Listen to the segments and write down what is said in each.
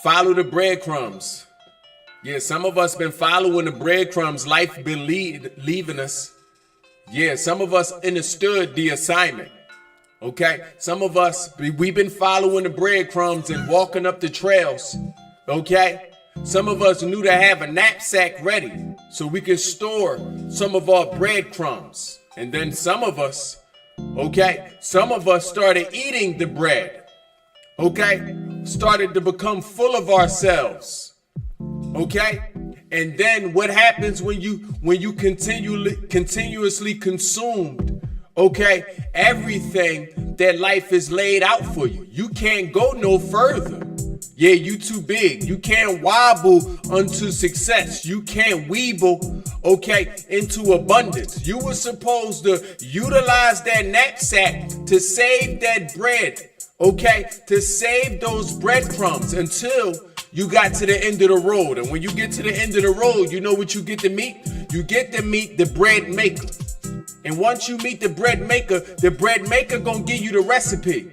Follow the breadcrumbs. Yeah, some of us been following the breadcrumbs. Life been leaving us. Yeah, some of us understood the assignment. Okay, some of us, we've been following the breadcrumbs and walking up the trails. Okay, some of us knew to have a knapsack ready so we could store some of our breadcrumbs. And then some of us started eating the bread. Okay, started to become full of ourselves. Okay, and then what happens when you continuously consumed, okay, everything that life is laid out for you? You can't go no further. Yeah, you too big. You can't wobble unto success. You can't weeble, okay, into abundance. You were supposed to utilize that knapsack to save that bread, okay, to save those breadcrumbs until you got to the end of the road. And when you get to the end of the road, you know what you get to meet? You get to meet the bread maker. And once you meet the bread maker gonna give you the recipe.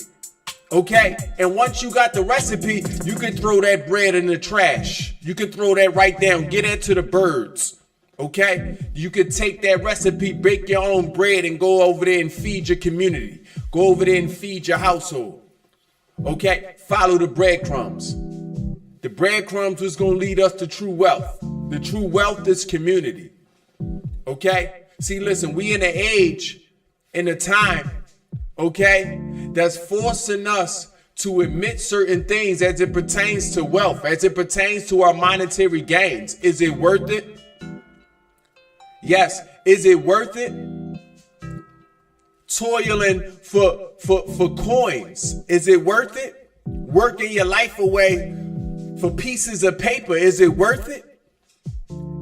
Okay? And once you got the recipe, you can throw that bread in the trash. You can throw that right down, get it to the birds. Okay? You can take that recipe, bake your own bread, and go over there and feed your community. Go over there and feed your household. Okay? Follow the breadcrumbs. The breadcrumbs is going to lead us to true wealth. The true wealth is community. Okay? See, listen, we in an age, in a time, okay, that's forcing us to admit certain things as it pertains to wealth, as it pertains to our monetary gains. Is it worth it? Yes. Is it worth it? Toiling for coins. Is it worth it? Working your life away for pieces of paper. Is it worth it?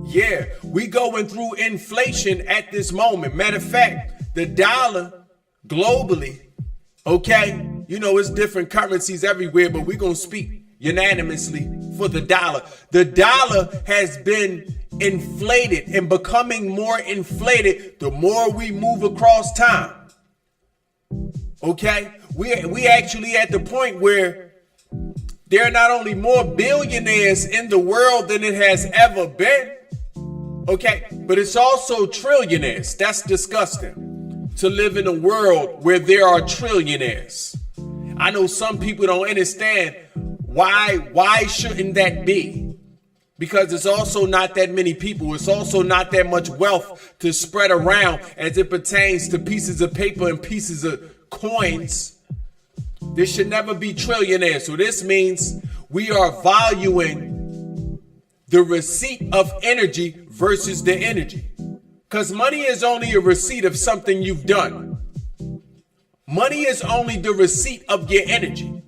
Yeah, we going through inflation at this moment. Matter of fact, the dollar globally, okay, you know, it's different currencies everywhere, but we're going to speak unanimously for the dollar. The dollar has been inflated and becoming more inflated the more we move across time. Okay, we actually at the point where there are not only more billionaires in the world than it has ever been, okay, but it's also trillionaires. That's disgusting to live in a world where there are trillionaires. I know some people don't understand why shouldn't that be? Because it's also not that many people. It's also not that much wealth to spread around as it pertains to pieces of paper and pieces of coins. There should never be trillionaires. So this means we are valuing the receipt of energy versus the energy. Because money is only a receipt of something you've done. Money is only the receipt of your energy.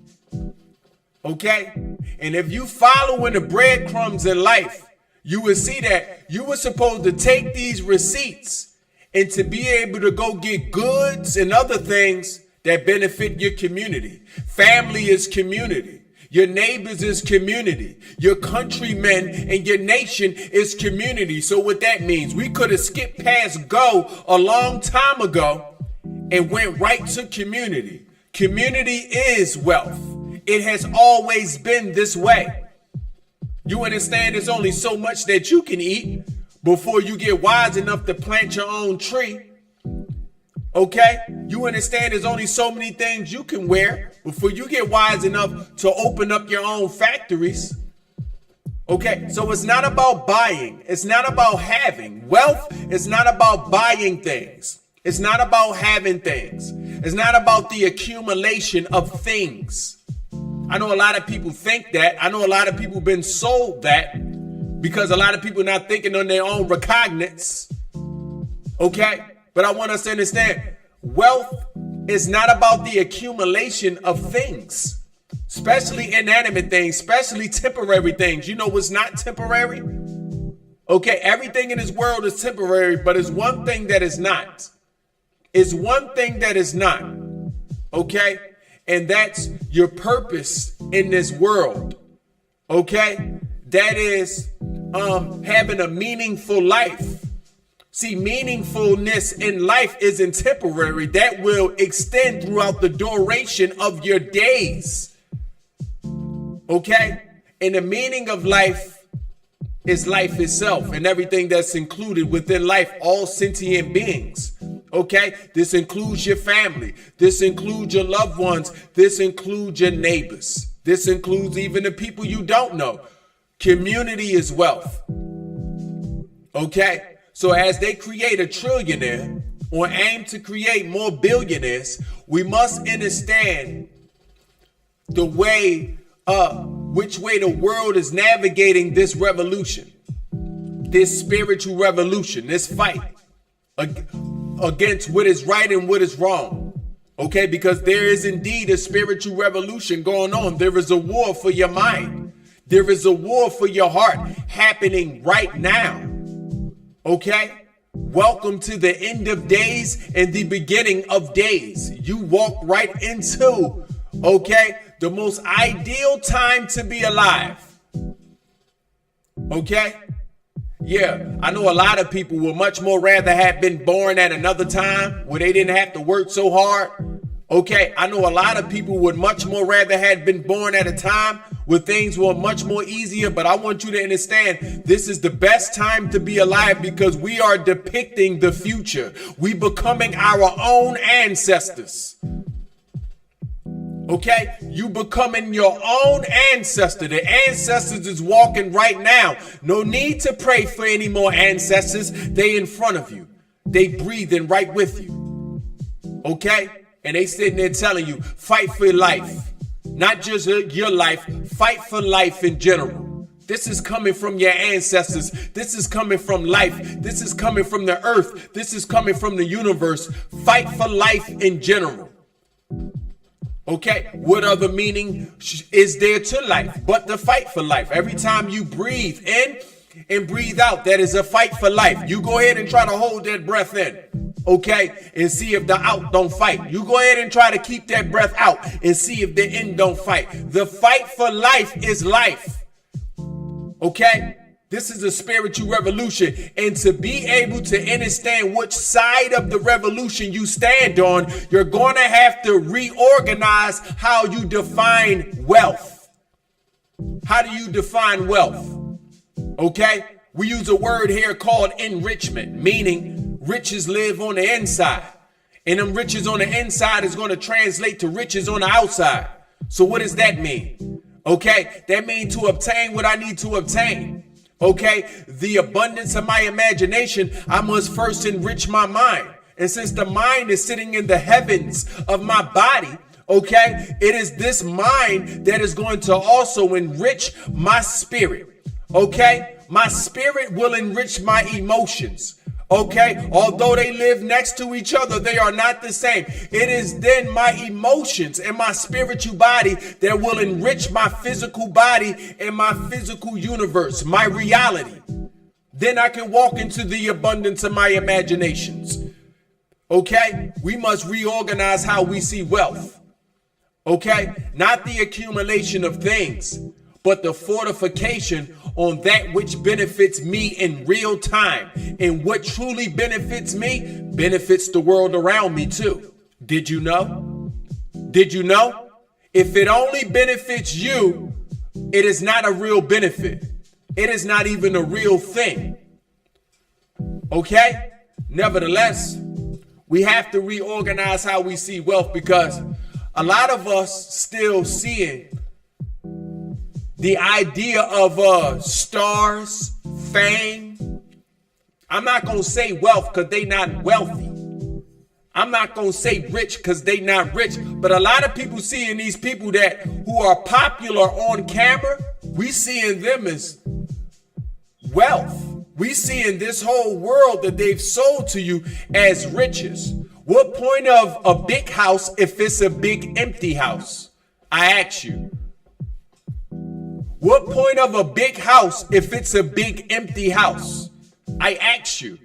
Okay? And if you following the breadcrumbs in life, you will see that you were supposed to take these receipts and to be able to go get goods and other things that benefit your community. Family is community. Your neighbors is community. Your countrymen and your nation is community. So what that means, we could have skipped past go a long time ago and went right to community. Community is wealth. It has always been this way. You understand there's only so much that you can eat before you get wise enough to plant your own tree. Okay? You understand there's only so many things you can wear before you get wise enough to open up your own factories. Okay? So it's not about buying. It's not about having. Wealth is not about buying things. It's not about having things. It's not about the accumulation of things. I know a lot of people think that. I know a lot of people been sold that because a lot of people not thinking on their own recognizance. Okay? But I want us to understand, wealth is not about the accumulation of things, especially inanimate things, especially temporary things. You know what's not temporary? Okay, everything in this world is temporary, but it's one thing that is not. It's one thing that is not. Okay? And that's your purpose in this world. Okay? That is having a meaningful life. See, meaningfulness in life isn't temporary. That will extend throughout the duration of your days. Okay? And the meaning of life is life itself and everything that's included within life, all sentient beings. Okay, this includes your family. This includes your loved ones. This includes your neighbors. This includes even the people you don't know. Community is wealth. Okay, so as they create a trillionaire or aim to create more billionaires, we must understand the way, which way the world is navigating this revolution, this spiritual revolution, this fight against what is right and what is wrong. Okay, because there is indeed a spiritual revolution going on. There is a war for your mind. There is a war for your heart happening right now. Okay, welcome to the end of days and the beginning of days. You walk right into, okay, the most ideal time to be alive. Okay. Yeah, I know a lot of people would much more rather have been born at another time where they didn't have to work so hard. Okay, I know a lot of people would much more rather have been born at a time where things were much more easier. But I want you to understand, this is the best time to be alive because we are depicting the future. We becoming our own ancestors. Okay, you becoming your own ancestor. The ancestors is walking right now. No need to pray for any more ancestors. They in front of you. They breathing right with you. Okay, and they sitting there telling you, fight for life. Not just your life, fight for life in general. This is coming from your ancestors. This is coming from life. This is coming from the earth. This is coming from the universe. Fight for life in general. Okay, what other meaning is there to life but the fight for life? Every time you breathe in and breathe out, that is a fight for life. You go ahead and try to hold that breath in, okay, and see if the out don't fight. You go ahead and try to keep that breath out and see if the in don't fight. The fight for life is life, okay? This is a spiritual revolution, and to be able to understand which side of the revolution you stand on, you're going to have to reorganize how you define wealth. How do you define wealth? Okay, we use a word here called enrichment, meaning riches live on the inside, and them riches on the inside is going to translate to riches on the outside. So what does that mean? Okay, that means to obtain what I need to obtain. Okay, the abundance of my imagination, I must first enrich my mind. And since the mind is sitting in the heavens of my body, okay, it is this mind that is going to also enrich my spirit. Okay, my spirit will enrich my emotions. Okay, although they live next to each other, they are not the same. It is then my emotions and my spiritual body that will enrich my physical body and my physical universe, my reality. Then I can walk into the abundance of my imaginations. Okay, we must reorganize how we see wealth. Okay, not the accumulation of things, but the fortification on that which benefits me in real time. And what truly benefits me benefits the world around me too. Did you know? Did you know? If it only benefits you, it is not a real benefit. It is not even a real thing. Okay? Nevertheless, we have to reorganize how we see wealth because a lot of us still seeing the idea of stars, fame. I'm not going to say wealth because they not wealthy. I'm not going to say rich because they not rich. But a lot of people seeing these people that who are popular on camera, we seeing them as wealth. We seeing this whole world that they've sold to you as riches. What point of a big house if it's a big empty house? I ask you. What point of a big house if it's a big empty house? I ask you.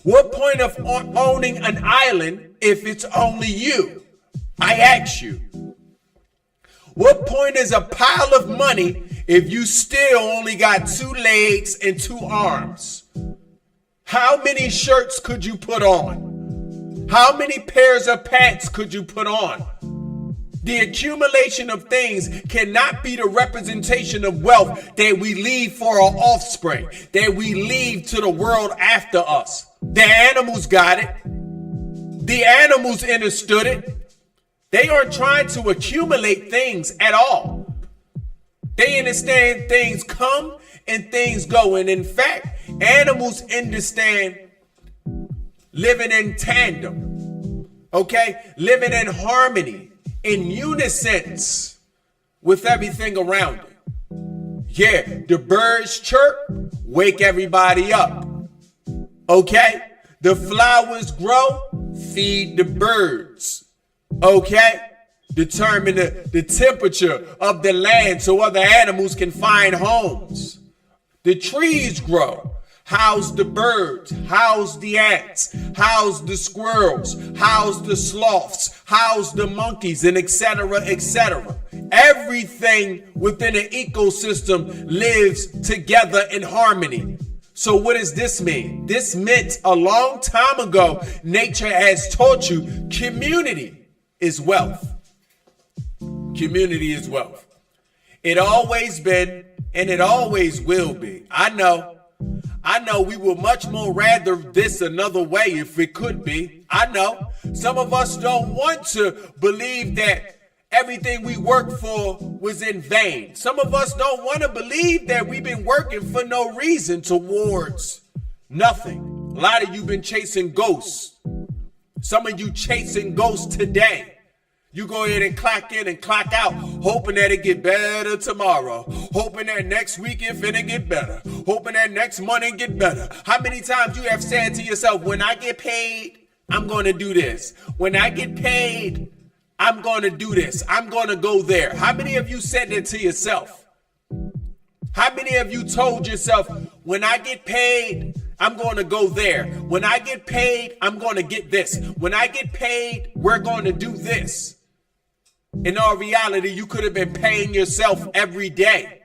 What point of owning an island if it's only you? I ask you. What point is a pile of money if you still only got 2 legs and 2 arms? How many shirts could you put on? How many pairs of pants could you put on? The accumulation of things cannot be the representation of wealth that we leave for our offspring, that we leave to the world after us. The animals got it. The animals understood it. They aren't trying to accumulate things at all. They understand things come and things go. And in fact, animals understand living in tandem, okay? Living in harmony, in unison with everything around it. Yeah, the birds chirp, wake everybody up, okay? The flowers grow, feed the birds, okay? Determine the temperature of the land so other animals can find homes. The trees grow, house the birds, house the ants, house the squirrels, house the sloths, house the monkeys, and etc., etc. Everything within an ecosystem lives together in harmony. So what does this mean? This meant a long time ago, nature has taught you community is wealth. Community is wealth. It always been, and it always will be. I know we would much more rather this another way if it could be. I know some of us don't want to believe that everything we work for was in vain. Some of us don't want to believe that we've been working for no reason towards nothing. A lot of you been chasing ghosts. Some of you chasing ghosts today. You go ahead and clock in and clock out, hoping that it get better tomorrow, hoping that next week it finna get better, hoping that next month it get better. How many times you have said to yourself, when I get paid, I'm going to do this. When I get paid, I'm going to do this. I'm going to go there. How many of you said that to yourself? How many of you told yourself, when I get paid, I'm going to go there. When I get paid, I'm going to get this. When I get paid, we're going to do this. In all reality, you could have been paying yourself every day.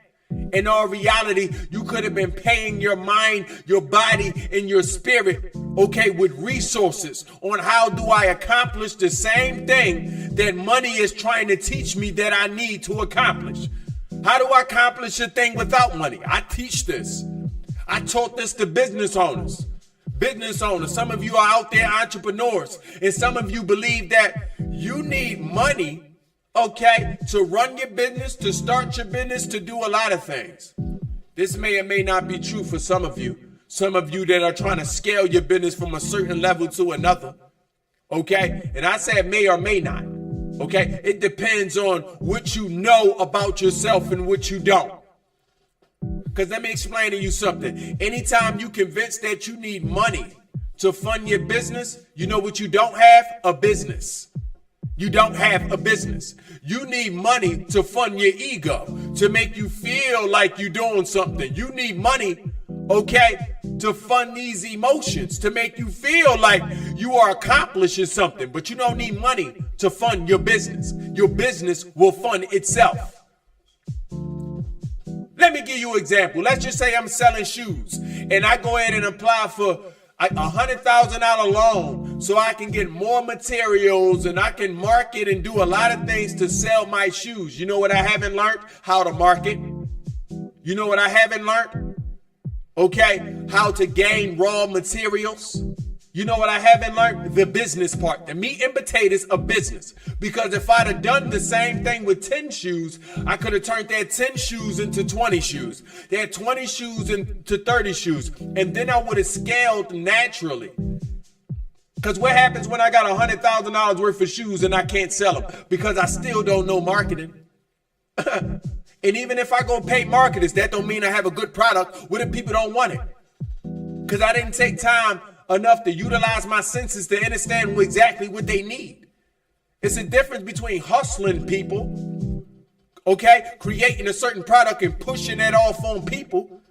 In all reality, you could have been paying your mind, your body, and your spirit, okay, with resources on how do I accomplish the same thing that money is trying to teach me that I need to accomplish. How do I accomplish a thing without money? I teach this. I taught this to business owners. Some of you are out there entrepreneurs, and some of you believe that you need money, okay, to run your business, to start your business, to do a lot of things. This may or may not be true for some of you. Some of you that are trying to scale your business from a certain level to another, okay? And I said may or may not, okay? It depends on what you know about yourself and what you don't. Because let me explain to you something. Anytime you convinced that you need money to fund your business, you know what you don't have? A business. You don't have a business. You need money to fund your ego, to make you feel like you're doing something. You need money, okay, to fund these emotions, to make you feel like you are accomplishing something. But you don't need money to fund your business. Your business will fund itself. Let me give you an example. Let's just say I'm selling shoes and I go ahead and apply for a $100,000 loan so I can get more materials and I can market and do a lot of things to sell my shoes. You know what I haven't learned? How to market. You know what I haven't learned? Okay, how to gain raw materials. You know what I haven't learned? The business part, the meat and potatoes of business. Because if I'd have done the same thing with 10 shoes, I could have turned that 10 shoes into 20 shoes. That 20 shoes into 30 shoes. And then I would have scaled naturally. Because what happens when I got $100,000 worth of shoes and I can't sell them? Because I still don't know marketing. And even if I go pay marketers, that don't mean I have a good product. What if people don't want it? Because I didn't take time enough to utilize my senses to understand exactly what they need. It's a difference between hustling people, okay, creating a certain product and pushing that off on people.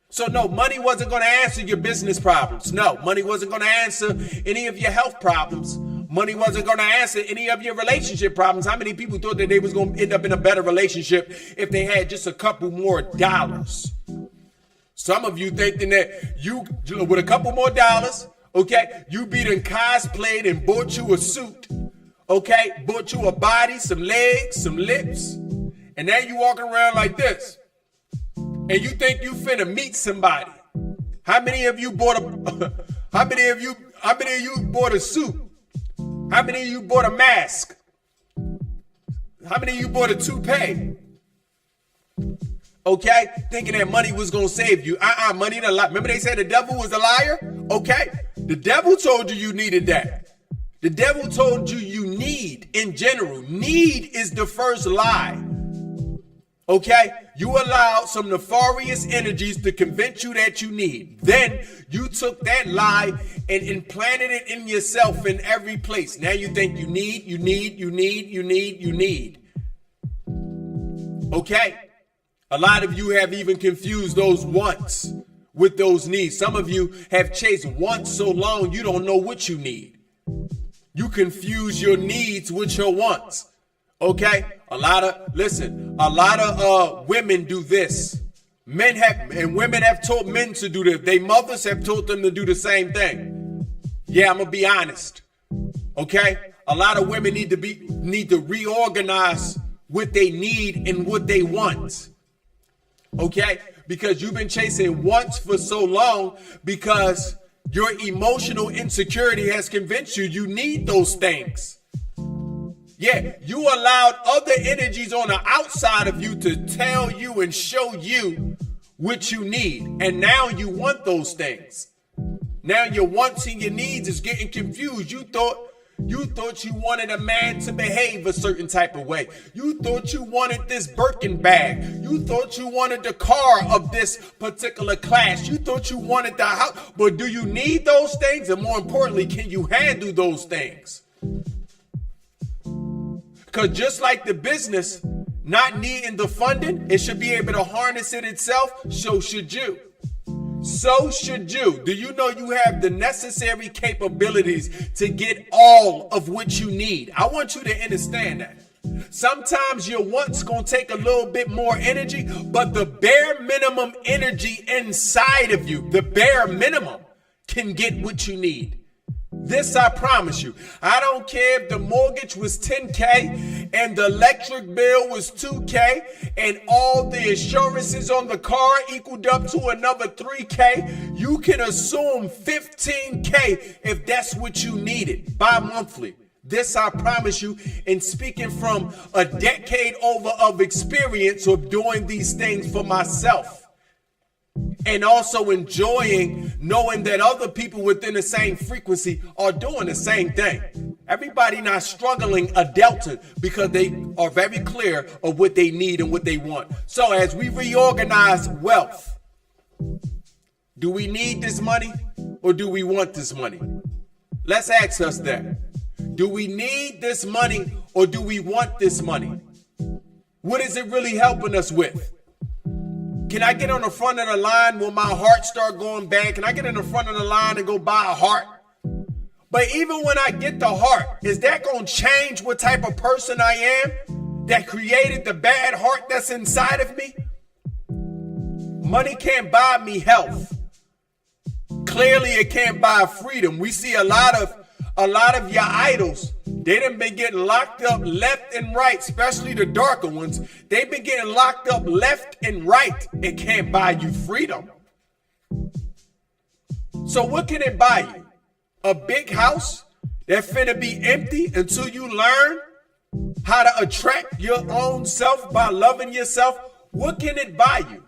So no, money wasn't going to answer your business problems. No, money wasn't going to answer any of your health problems. Money wasn't going to answer any of your relationship problems. How many people thought that they was going to end up in a better relationship if they had just a couple more dollars? Some of you thinking that you, with a couple more dollars, okay, you be done cosplayed and bought you a suit, Okay, bought you a body, some legs, some lips, and now you walking around like this, and you think you finna meet somebody. How many of you bought a? How many of you bought a suit? How many of you bought a mask? How many of you bought a toupee? Okay, thinking that money was gonna save you. Money ain't a lie. Remember they said the devil was a liar? Okay, the devil told you you needed that. The devil told you you need, in general. Need is the first lie. Okay, you allowed some nefarious energies to convince you that you need. Then you took that lie and implanted it in yourself in every place. Now you think you need. Okay, a lot of you have even confused those wants with those needs. Some of you have chased wants so long you don't know what you need. You confuse your needs with your wants. Okay, a lot of women do this. Women have taught men to do this. Their mothers have taught them to do the same thing. Yeah, I'm gonna be honest. Okay, a lot of women need to reorganize what they need and what they want. Okay, because you've been chasing wants for so long because your emotional insecurity has convinced you you need those things. Yeah, you allowed other energies on the outside of you to tell you and show you what you need. And now you want those things. Now your wants and your needs is getting confused. You thought you wanted a man to behave a certain type of way. You thought you wanted this Birkin bag. You thought you wanted the car of this particular class. You thought you wanted the house. But do you need those things? And more importantly, can you handle those things? Because just like the business not needing the funding, it should be able to harness it itself. So should you. So should you. Do you know you have the necessary capabilities to get all of what you need? I want you to understand that. Sometimes your wants gonna take a little bit more energy, but the bare minimum energy inside of you, the bare minimum, can get what you need. This I promise you. I don't care if the mortgage was $10K and the electric bill was $2K and all the insurances on the car equaled up to another $3K. You can assume $15K if that's what you needed bi-monthly. This I promise you, and speaking from a decade over of experience of doing these things for myself. And also enjoying knowing that other people within the same frequency are doing the same thing. Everybody not struggling a delta because they are very clear of what they need and what they want. So as we reorganize wealth, do we need this money or do we want this money? Let's ask us that. Do we need this money or do we want this money? What is it really helping us with? Can I get on the front of the line when my heart start going bad? Can I get in the front of the line and go buy a heart? But even when I get the heart, is that going to change what type of person I am that created the bad heart that's inside of me? Money can't buy me health. Clearly it can't buy freedom. We see a lot of your idols. They done been getting locked up left and right, especially the darker ones. They've been getting locked up left and right. It can't buy you freedom. So what can it buy you? A big house that finna be empty until you learn how to attract your own self by loving yourself? What can it buy you?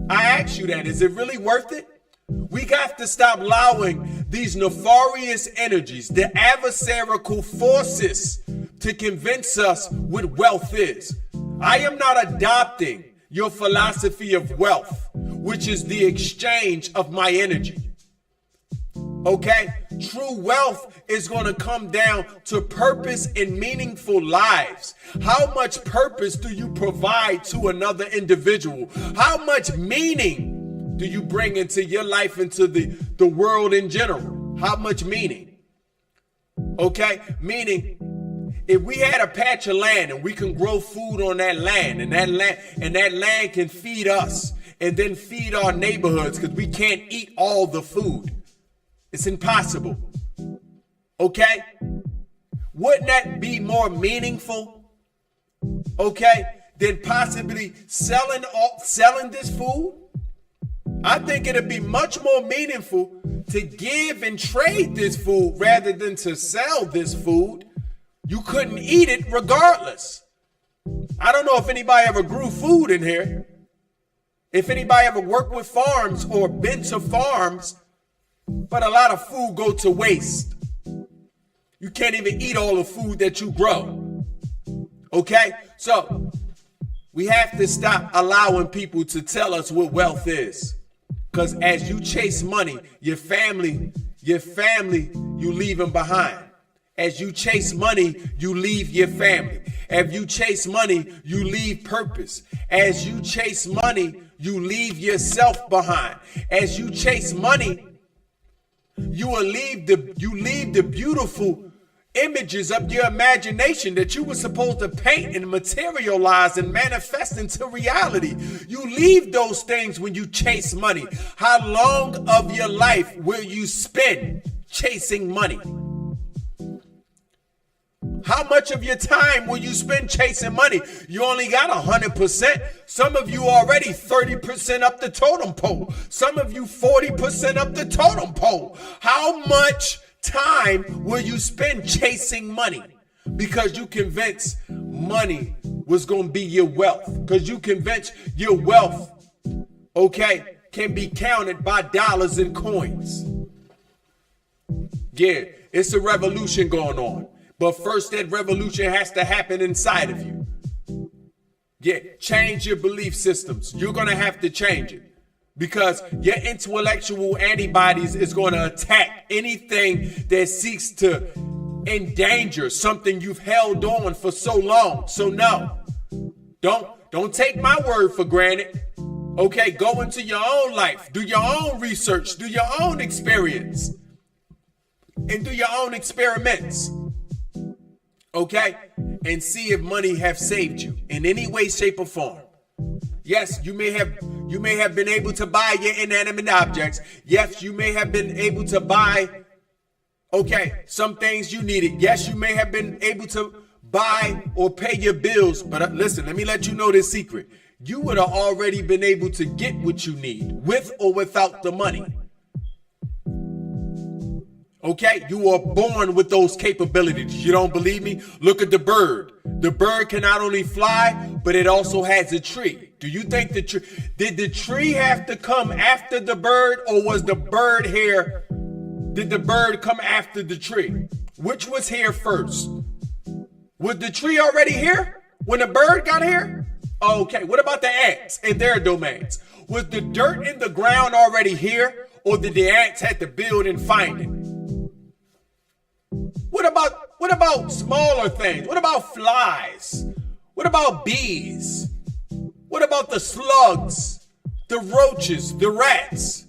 I ask you that. Is it really worth it? We got to stop allowing these nefarious energies, the adversarial forces, to convince us what wealth is. I am not adopting your philosophy of wealth, which is the exchange of my energy. Okay? True wealth is going to come down to purpose and meaningful lives. How much purpose do you provide to another individual? How much meaning do you bring into your life, into the world in general? How much meaning? Okay? Meaning, if we had a patch of land and we can grow food on that land, and that land can feed us and then feed our neighborhoods, because we can't eat all the food. It's impossible. Okay? Wouldn't that be more meaningful? Okay, than possibly selling this food? I think it'd be much more meaningful to give and trade this food rather than to sell this food. You couldn't eat it regardless. I don't know if anybody ever grew food in here. If anybody ever worked with farms or been to farms, but a lot of food go to waste. You can't even eat all the food that you grow. Okay? So we have to stop allowing people to tell us what wealth is. Because as you chase money, your family, you leave them behind. As you chase money, you leave your family. As you chase money, you leave purpose. As you chase money, you leave yourself behind. As you chase money, you will leave the beautiful images of your imagination that you were supposed to paint and materialize and manifest into reality. You leave those things when you chase money. How long of your life will you spend chasing money? How much of your time will you spend chasing money? You only got 100%. Some of you already 30% up the totem pole. Some of you 40% up the totem pole. How much time will you spend chasing money? Because you convinced money was going to be your wealth. Because you convinced your wealth, okay, can be counted by dollars and coins. Yeah, it's a revolution going on. But first, that revolution has to happen inside of you. Yeah, change your belief systems. You're going to have to change it. Because your intellectual antibodies is going to attack anything that seeks to endanger something you've held on for so long. So no, don't take my word for granted. Okay, go into your own life. Do your own research. Do your own experience. And do your own experiments. Okay? And see if money have saved you in any way, shape, or form. Yes, you may have been able to buy your inanimate objects. Yes, you may have been able to buy, okay, some things you needed. Yes, you may have been able to buy or pay your bills. But listen, let me let you know this secret. You would have already been able to get what you need with or without the money. Okay, you were born with those capabilities. You don't believe me? Look at the bird. The bird can not only fly, but it also has a tree. Do you think did the tree have to come after the bird, or was the bird here? Did the bird come after the tree? Which was here first? Was the tree already here when the bird got here? Okay, what about the ants and their domains? Was the dirt in the ground already here, or did the ants have to build and find it? What about smaller things? What about flies? What about bees? What about the slugs, the roaches, the rats?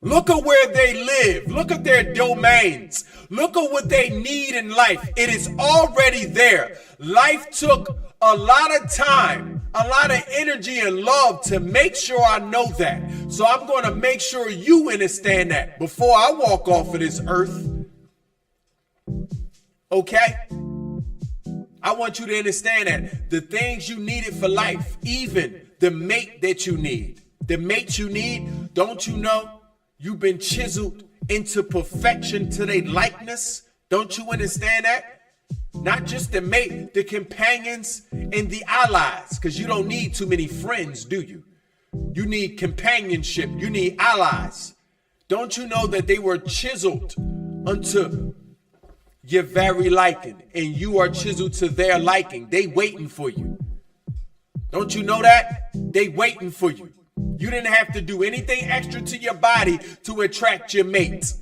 Look at where they live. Look at their domains. Look at what they need in life. It is already there. Life took a lot of time, a lot of energy and love to make sure I know that. So I'm going to make sure you understand that before I walk off of this earth. Okay? I want you to understand that the things you needed for life, even the mate that you need, don't you know you've been chiseled into perfection to their likeness? Don't you understand that? Not just the mate, the companions and the allies, because you don't need too many friends, do you? You need companionship. You need allies. Don't you know that they were chiseled unto your very liking, and you are chiseled to their liking? They waiting for you. Don't you know that? They waiting for you. You didn't have to do anything extra to your body to attract your mate.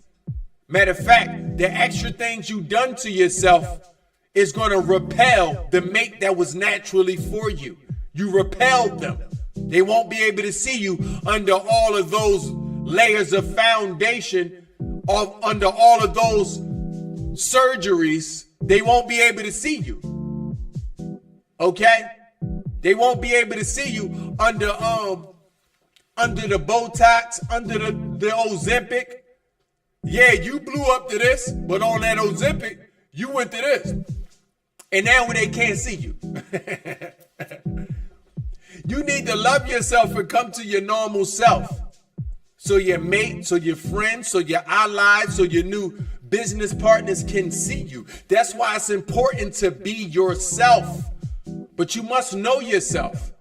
Matter of fact, the extra things you done to yourself is going to repel the mate that was naturally for you. You repelled them. They won't be able to see you under all of those layers of foundation, under all of those surgeries. They won't be able to see you. Okay? They won't be able to see you under the Botox, under the Ozempic. Yeah, you blew up to this, but on that Ozempic, You went to this. And now when they can't see you. You need to love yourself and come to your normal self. So your mate, so your friends, so your allies, so your new business partners can see you. That's why it's important to be yourself. But you must know yourself.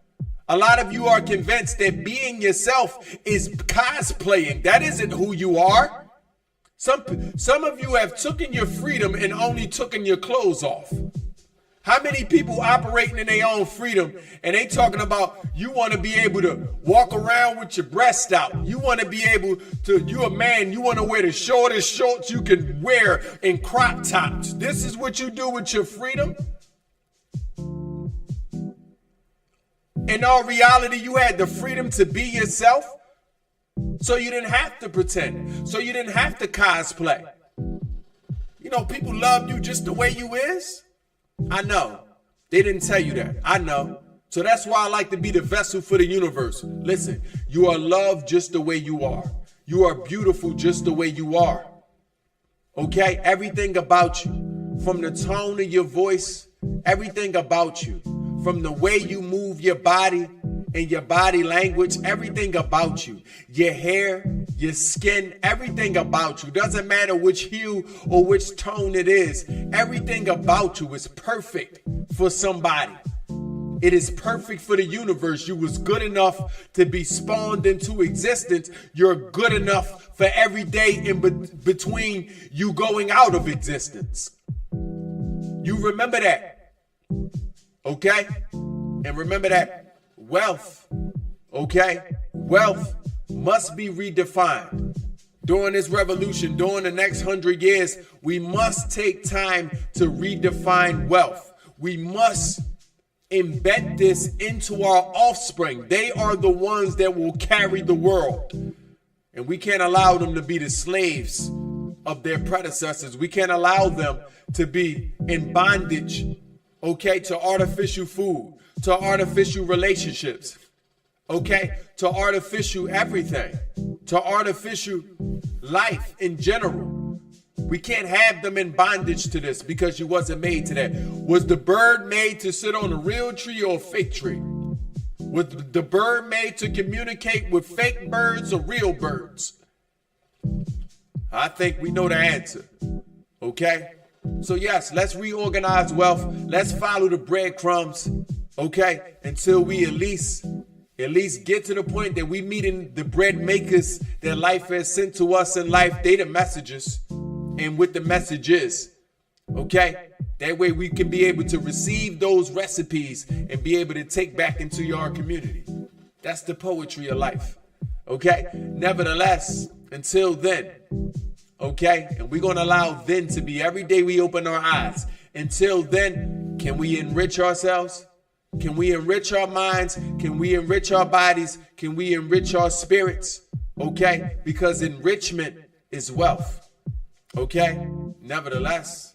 A lot of you are convinced that being yourself is cosplaying. That isn't who you are. Some of you have taken your freedom and only taken your clothes off. How many people operating in their own freedom and they talking about you want to be able to walk around with your breast out. You want to be able to, you a man, you want to wear the shortest shorts you can wear in crop tops. This is what you do with your freedom? In all reality, you had the freedom to be yourself. So you didn't have to pretend. So you didn't have to cosplay. You know, people love you just the way you is. I know. They didn't tell you that. I know. So that's why I like to be the vessel for the universe. Listen, you are loved just the way you are. You are beautiful just the way you are. Okay? Everything about you, from the tone of your voice, everything about you, from the way you move your body and your body language, everything about you, your hair, your skin, everything about you, doesn't matter which hue or which tone it is, everything about you is perfect for somebody. It is perfect for the universe. You was good enough to be spawned into existence. You're good enough for every day in between you going out of existence. You remember that, okay? And remember that wealth, okay? Wealth must be redefined. During this revolution, during the next 100 years, we must take time to redefine wealth. We must embed this into our offspring. They are the ones that will carry the world. And we can't allow them to be the slaves of their predecessors. We can't allow them to be in bondage, okay, to artificial food, to artificial relationships, okay, to artificial everything, to artificial life in general. We can't have them in bondage to this because you wasn't made to that. Was the bird made to sit on a real tree or a fake tree? Was the bird made to communicate with fake birds or real birds? I think we know the answer, okay? So yes, let's reorganize wealth. Let's follow the breadcrumbs, okay? Until we at least get to the point that we meeting the bread makers that life has sent to us in life. They the messages and what the message is, okay? That way we can be able to receive those recipes and be able to take back into our community. That's the poetry of life, okay? Nevertheless, until then, okay? And we're going to allow then to be every day we open our eyes. Until then, can we enrich ourselves? Can we enrich our minds? Can we enrich our bodies? Can we enrich our spirits? Okay? Because enrichment is wealth. Okay? Nevertheless,